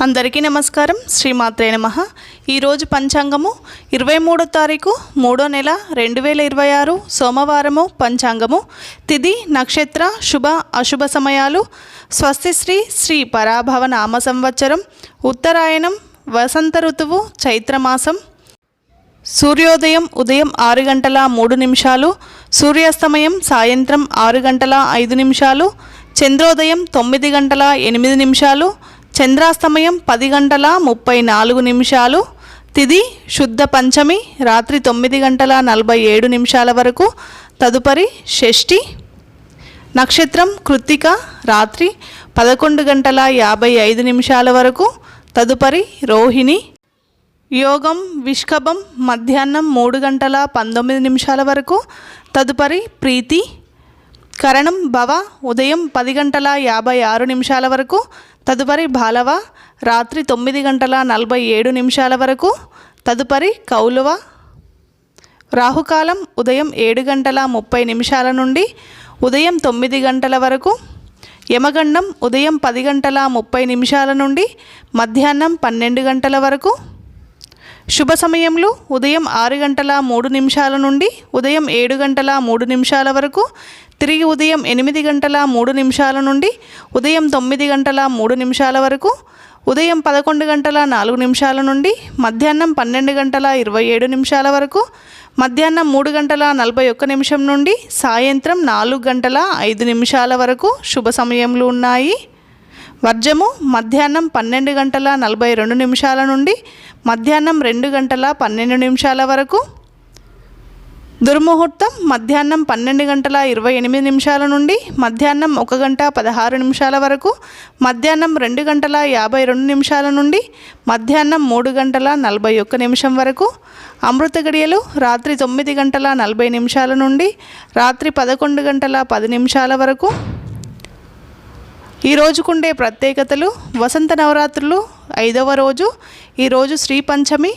అందరికీ నమస్కారం. శ్రీమాత్రే నమః. ఈరోజు పంచాంగము 23వ తారీఖు 3వ నెల 2026 సోమవారము. పంచాంగము తిథి నక్షత్ర శుభ అశుభ సమయాలు స్వస్తి శ్రీ పరాభవ నామ సంవత్సరం ఉత్తరాయణం వసంత ఋతువు చైత్రమాసం. సూర్యోదయం ఉదయం 6 గంటల 3 నిమిషాలు, సూర్యాస్తమయం సాయంత్రం 6 గంటల 5 నిమిషాలు, చంద్రోదయం 9 గంటల 8 నిమిషాలు, చంద్రాస్తమయం 10 గంటల 34 నిమిషాలు. తిథి శుద్ధ పంచమి రాత్రి 9 గంటల 47 నిమిషాల వరకు, తదుపరి షష్ఠి. నక్షత్రం కృత్తిక రాత్రి 11 గంటల 55 నిమిషాల వరకు, తదుపరి రోహిణి. యోగం విష్కభం మధ్యాహ్నం 3 గంటల 19 నిమిషాల వరకు, తదుపరి ప్రీతి. కరణం భవ ఉదయం 10 గంటల 56 నిమిషాల వరకు, తదుపరి బాలవ రాత్రి 9 గంటల 47 నిమిషాల వరకు, తదుపరి కౌలువ. రాహుకాలం ఉదయం 7 గంటల 30 నిమిషాల నుండి ఉదయం 9 గంటల వరకు. యమగండం ఉదయం 10 గంటల 30 నిమిషాల నుండి మధ్యాహ్నం 12 గంటల వరకు. శుభ సమయంలో ఉదయం 6 గంటల 3 నిమిషాల నుండి ఉదయం 7 గంటల 3 నిమిషాల వరకు, తిరిగి ఉదయం 8 గంటల 3 నిమిషాల నుండి ఉదయం 9 గంటల 3 నిమిషాల వరకు, ఉదయం 11 గంటల 4 నిమిషాల నుండి మధ్యాహ్నం 12 గంటల 27 నిమిషాల వరకు, మధ్యాహ్నం 3 గంటల 41 నిమిషం నుండి సాయంత్రం 4 గంటల 5 నిమిషాల వరకు శుభ సమయములు ఉన్నాయి. వర్జము మధ్యాహ్నం 12 గంటల 42 నిమిషాల నుండి మధ్యాహ్నం 2 గంటల 12 నిమిషాల వరకు. దుర్ముహూర్తం మధ్యాహ్నం 12 గంటల 28 నిమిషాల నుండి మధ్యాహ్నం 1 గంట 16 నిమిషాల వరకు, మధ్యాహ్నం 2 గంటల 52 నిమిషాల నుండి మధ్యాహ్నం 3 గంటల 41 నిమిషం వరకు. అమృత గడియలు రాత్రి 9 గంటల 40 నిమిషాల నుండి రాత్రి 11 గంటల 10 నిమిషాల వరకు. ఈ రోజుకుండే ప్రత్యేకతలు: వసంత నవరాత్రులు 5వ రోజు. ఈరోజు శ్రీ పంచమి.